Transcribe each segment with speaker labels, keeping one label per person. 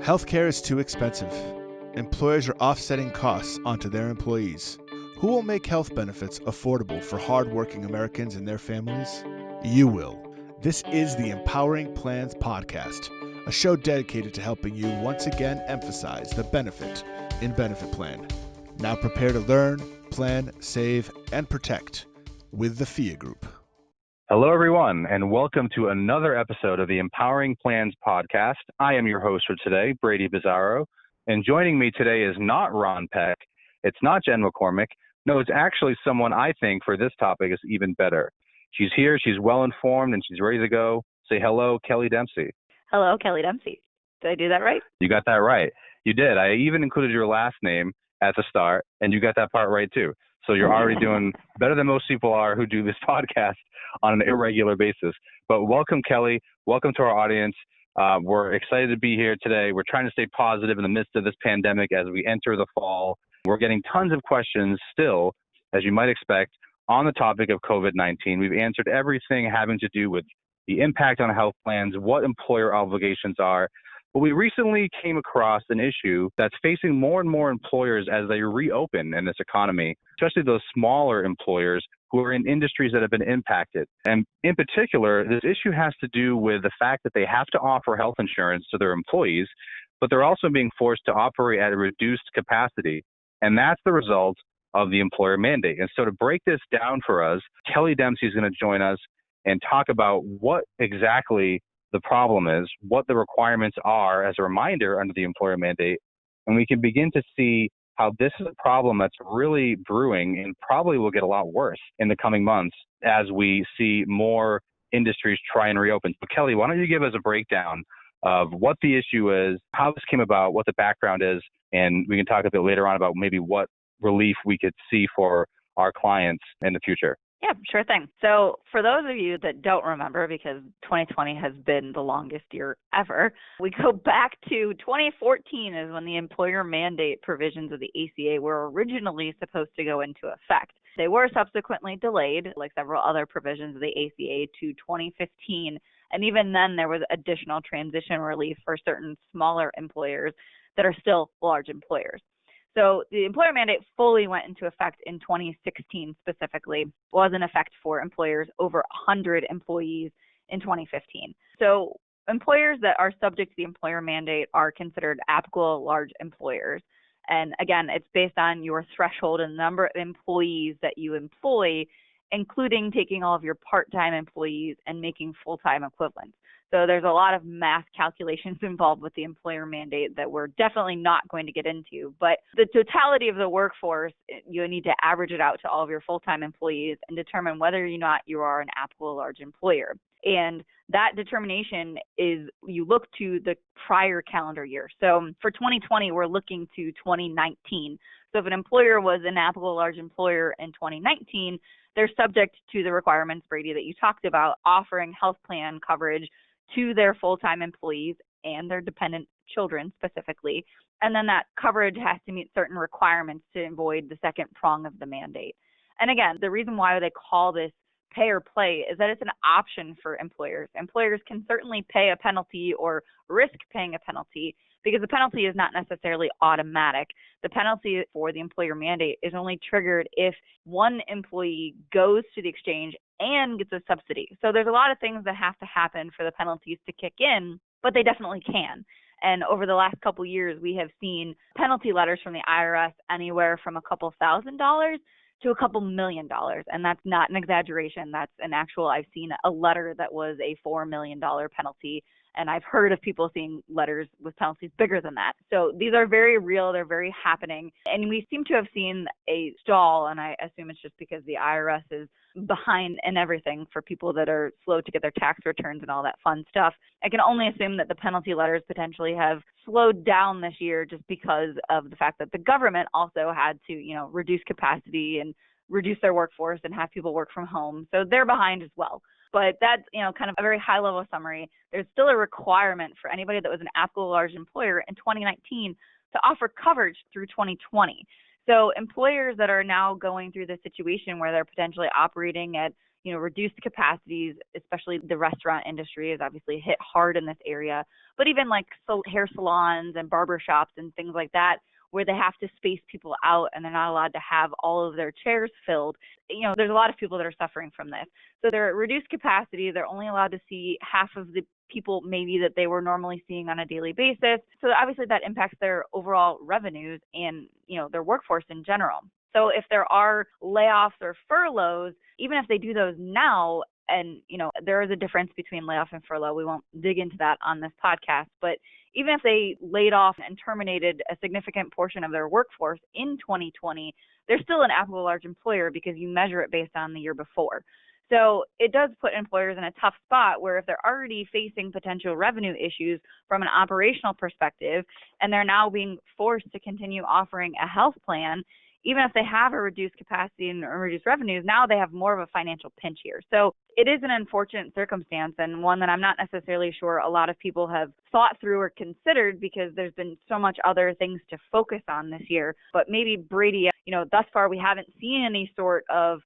Speaker 1: Healthcare is too expensive. Employers are offsetting costs onto their employees. Who will make health benefits affordable for hardworking Americans and their families? You will. This is the Empowering Plans Podcast, a show dedicated to helping you once again emphasize the benefit in benefit plan. Now prepare to learn, plan, save, and protect with the FIA Group.
Speaker 2: Hello, everyone, and welcome to another episode of the Empowering Plans Podcast. I am your host for today, Brady Bizarro, and joining me today is not Ron Peck. It's not Jen McCormick. No, it's actually someone I think for this topic is even better. She's here, she's well-informed, and she's ready to go. Say hello, Kelly Dempsey.
Speaker 3: Hello, Kelly Dempsey. Did I do that right?
Speaker 2: You got that right. You did. I even included your last name at the start, and you got that part right, too. So you're already doing better than most people are who do this podcast on an irregular basis. But welcome, Kelly. Welcome to our audience. We're excited to be here today. We're trying to stay positive in the midst of this pandemic as we enter the fall. We're getting tons of questions still, as you might expect, on the topic of COVID-19. We've answered everything having to do with the impact on health plans, what employer obligations are. But we recently came across an issue that's facing more and more employers as they reopen in this economy, especially those smaller employers who are in industries that have been impacted. And in particular, this issue has to do with the fact that they have to offer health insurance to their employees, but they're also being forced to operate at a reduced capacity. And that's the result of the employer mandate. And so to break this down for us, Kelly Dempsey is going to join us and talk about what exactly the problem is, what the requirements are as a reminder under the employer mandate, and we can begin to see how this is a problem that's really brewing and probably will get a lot worse in the coming months as we see more industries try and reopen. So Kelly, why don't you give us a breakdown of what the issue is, how this came about, what the background is, and we can talk a bit later on about maybe what relief we could see for our clients in the future.
Speaker 3: Yeah, sure thing. So for those of you that don't remember, because 2020 has been the longest year ever, we go back to 2014 is when the employer mandate provisions of the ACA were originally supposed to go into effect. They were subsequently delayed, like several other provisions of the ACA, to 2015. And even then, there was additional transition relief for certain smaller employers that are still large employers. So the employer mandate fully went into effect in 2016 specifically, was in effect for employers over 100 employees in 2015. So employers that are subject to the employer mandate are considered applicable large employers. And again, it's based on your threshold and number of employees that you employ, including taking all of your part-time employees and making full-time equivalents. So there's a lot of math calculations involved with the employer mandate that we're definitely not going to get into. But the totality of the workforce, you need to average it out to all of your full-time employees and determine whether or not you are an applicable large employer. And that determination is you look to the prior calendar year. So for 2020, we're looking to 2019. So if an employer was an applicable large employer in 2019, they're subject to the requirements, Brady, that you talked about, offering health plan coverage to their full-time employees and their dependent children specifically. And then that coverage has to meet certain requirements to avoid the second prong of the mandate. And again, the reason why they call this pay or play is that it's an option for employers. Employers can certainly pay a penalty or risk paying a penalty because the penalty is not necessarily automatic. The penalty for the employer mandate is only triggered if one employee goes to the exchange and gets a subsidy. So there's a lot of things that have to happen for the penalties to kick in, but they definitely can. And over the last couple of years, we have seen penalty letters from the IRS anywhere from a couple $1,000s to a couple $1 million. And that's not an exaggeration. That's an actual, I've seen a letter that was a $4 million penalty. And I've heard of people seeing letters with penalties bigger than that. So these are very real. They're very happening. And we seem to have seen a stall, and I assume it's just because the IRS is behind in everything for people that are slow to get their tax returns and all that fun stuff. I can only assume that the penalty letters potentially have slowed down this year just because of the fact that the government also had to, reduce capacity and reduce their workforce and have people work from home. So they're behind as well. But that's, kind of a very high-level summary. There's still a requirement for anybody that was an applicable large employer in 2019 to offer coverage through 2020. So employers that are now going through the situation where they're potentially operating at, reduced capacities, especially the restaurant industry is obviously hit hard in this area, but even like hair salons and barber shops and things like that, where they have to space people out and they're not allowed to have all of their chairs filled. There's a lot of people that are suffering from this. So they're at reduced capacity. They're only allowed to see half of the people maybe that they were normally seeing on a daily basis. So obviously that impacts their overall revenues and, their workforce in general. So if there are layoffs or furloughs, even if they do those now, and, there is a difference between layoff and furlough. We won't dig into that on this podcast, but even if they laid off and terminated a significant portion of their workforce in 2020, they're still an applicable large employer because you measure it based on the year before. So it does put employers in a tough spot where if they're already facing potential revenue issues from an operational perspective, and they're now being forced to continue offering a health plan, even if they have a reduced capacity and reduced revenues, now they have more of a financial pinch here. So it is an unfortunate circumstance, and one that I'm not necessarily sure a lot of people have thought through or considered because there's been so much other things to focus on this year. But maybe, Brady, thus far we haven't seen any sort of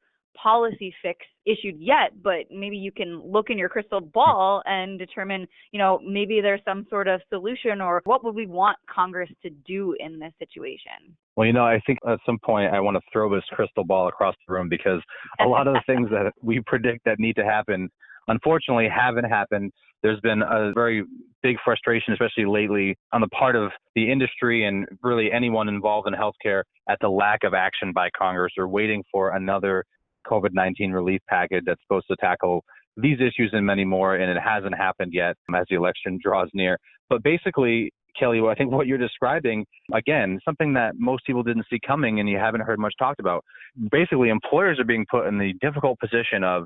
Speaker 3: policy fix issued yet, but maybe you can look in your crystal ball and determine, maybe there's some sort of solution, or what would we want Congress to do in this situation?
Speaker 2: Well, I think at some point I want to throw this crystal ball across the room because a lot of the things that we predict that need to happen, unfortunately, haven't happened. There's been a very big frustration, especially lately, on the part of the industry and really anyone involved in healthcare at the lack of action by Congress or waiting for another COVID-19 relief package that's supposed to tackle these issues and many more, and it hasn't happened yet as the election draws near. But basically, Kelly, I think what you're describing, again, something that most people didn't see coming and you haven't heard much talked about. Basically, employers are being put in the difficult position of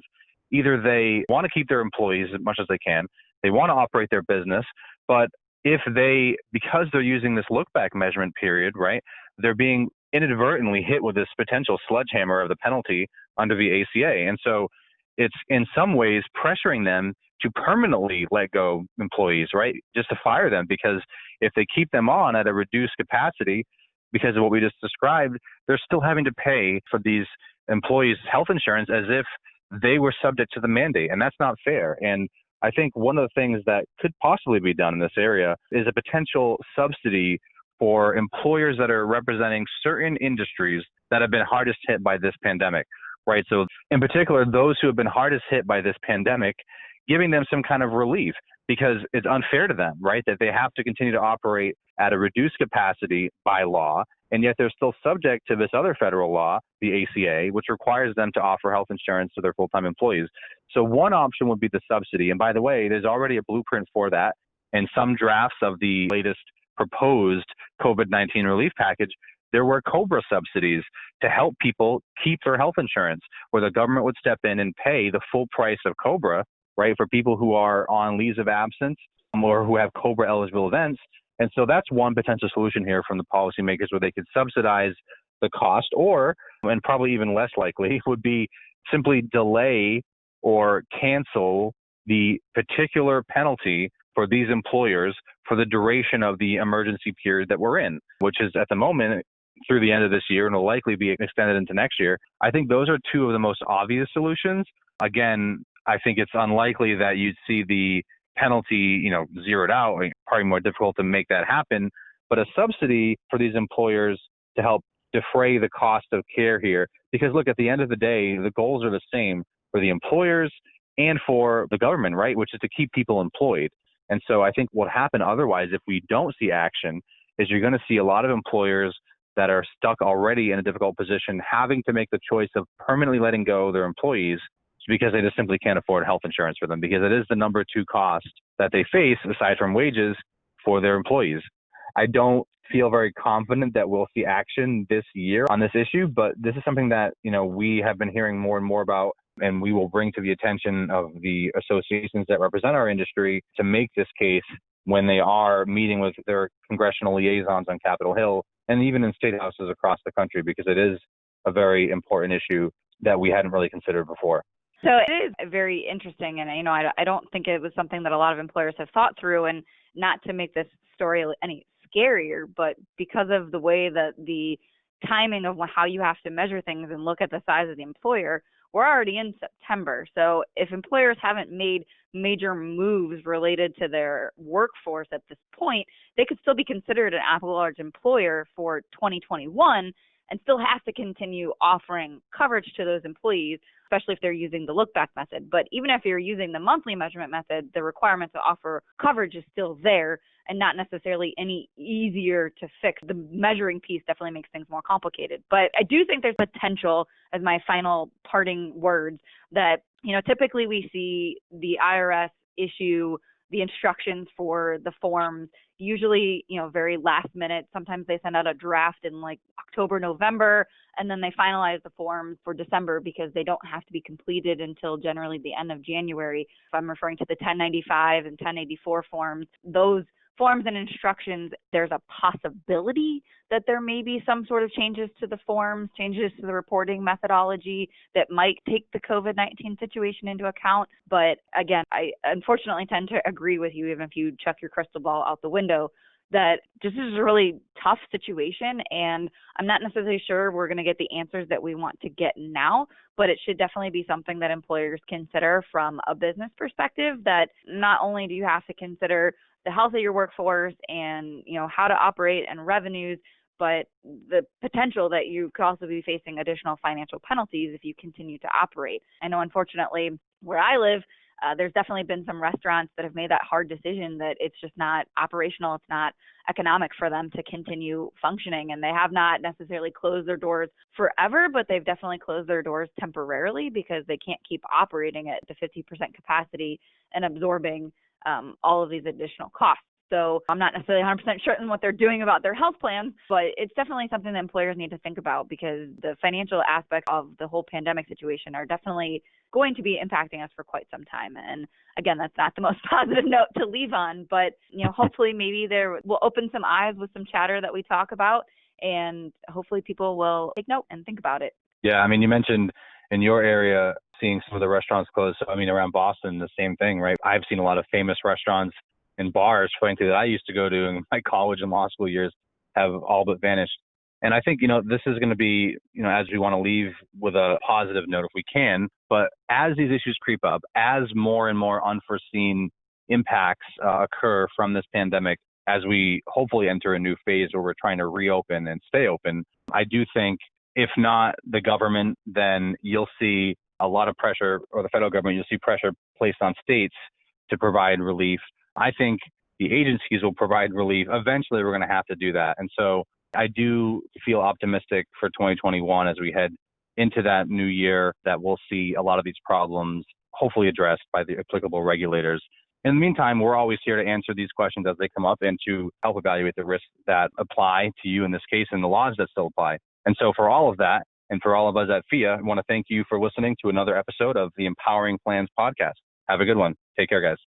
Speaker 2: either they want to keep their employees as much as they can, they want to operate their business, but because they're using this look-back measurement period, right, they're being inadvertently hit with this potential sledgehammer of the penalty under the ACA. And so it's in some ways pressuring them to permanently let go employees, right? Just to fire them, because if they keep them on at a reduced capacity, because of what we just described, they're still having to pay for these employees' health insurance as if they were subject to the mandate. And that's not fair. And I think one of the things that could possibly be done in this area is a potential subsidy for employers that are representing certain industries that have been hardest hit by this pandemic, right? So in particular, those who have been hardest hit by this pandemic, giving them some kind of relief, because it's unfair to them, right? That they have to continue to operate at a reduced capacity by law, and yet they're still subject to this other federal law, the ACA, which requires them to offer health insurance to their full-time employees. So one option would be the subsidy. And by the way, there's already a blueprint for that. And some drafts of the latest proposed COVID-19 relief package, there were COBRA subsidies to help people keep their health insurance, where the government would step in and pay the full price of COBRA, right, for people who are on leaves of absence or who have COBRA eligible events. And so that's one potential solution here from the policymakers, where they could subsidize the cost, or, and probably even less likely, would be simply delay or cancel the particular penalty for these employers for the duration of the emergency period that we're in, which is at the moment through the end of this year and will likely be extended into next year. I think those are two of the most obvious solutions. Again, I think it's unlikely that you'd see the penalty, zeroed out. Probably more difficult to make that happen, but a subsidy for these employers to help defray the cost of care here. Because look, at the end of the day, the goals are the same for the employers and for the government, right? Which is to keep people employed. And so I think what happen otherwise, if we don't see action, is you're going to see a lot of employers that are stuck already in a difficult position having to make the choice of permanently letting go their employees because they just simply can't afford health insurance for them, because it is the number 2 cost that they face aside from wages for their employees. I don't feel very confident that we'll see action this year on this issue, but this is something that, we have been hearing more and more about, and we will bring to the attention of the associations that represent our industry to make this case when they are meeting with their congressional liaisons on Capitol Hill and even in state houses across the country, because it is a very important issue that we hadn't really considered before.
Speaker 3: So it is very interesting, and I don't think it was something that a lot of employers have thought through, and not to make this story any scarier, but because of the way that the timing of how you have to measure things and look at the size of the employer, we're already in September. So if employers haven't made major moves related to their workforce at this point, they could still be considered an at-large employer for 2021 and still have to continue offering coverage to those employees, especially if they're using the look-back method. But even if you're using the monthly measurement method, the requirement to offer coverage is still there and not necessarily any easier to fix. The measuring piece definitely makes things more complicated. But I do think there's potential, as my final parting words, that, typically we see the IRS issue the instructions for the forms, usually, very last minute. Sometimes they send out a draft in like October, November, and then they finalize the forms for December because they don't have to be completed until generally the end of January. If I'm referring to the 1095 and 1084 forms, those forms and instructions, there's a possibility that there may be some sort of changes to the forms, changes to the reporting methodology that might take the COVID-19 situation into account. But again, I unfortunately tend to agree with you, even if you chuck your crystal ball out the window, that this is a really tough situation, and I'm not necessarily sure we're going to get the answers that we want to get now, but it should definitely be something that employers consider from a business perspective, that not only do you have to consider the health of your workforce and, how to operate and revenues, but the potential that you could also be facing additional financial penalties if you continue to operate. I know, unfortunately, where I live, there's definitely been some restaurants that have made that hard decision that it's just not operational, it's not economic for them to continue functioning. And they have not necessarily closed their doors forever, but they've definitely closed their doors temporarily because they can't keep operating at the 50% capacity and absorbing all of these additional costs. So I'm not necessarily 100% certain what they're doing about their health plans, but it's definitely something that employers need to think about because the financial aspects of the whole pandemic situation are definitely going to be impacting us for quite some time. And again, that's not the most positive note to leave on, but hopefully maybe there will open some eyes with some chatter that we talk about, and hopefully people will take note and think about it.
Speaker 2: Yeah, you mentioned in your area seeing some of the restaurants close. So, around Boston, the same thing, right? I've seen a lot of famous restaurants and bars, frankly, that I used to go to in my college and law school years have all but vanished. And I think, this is going to be, as we want to leave with a positive note if we can, but as these issues creep up, as more and more unforeseen impacts occur from this pandemic, as we hopefully enter a new phase where we're trying to reopen and stay open, I do think if not the government, then you'll see a lot of pressure, or the federal government, you'll see pressure placed on states to provide relief. I think the agencies will provide relief. Eventually, we're going to have to do that. And so I do feel optimistic for 2021 as we head into that new year that we'll see a lot of these problems hopefully addressed by the applicable regulators. In the meantime, we're always here to answer these questions as they come up and to help evaluate the risks that apply to you in this case and the laws that still apply. And so for all of that, and for all of us at FIA, I want to thank you for listening to another episode of the Empowering Plans podcast. Have a good one. Take care, guys.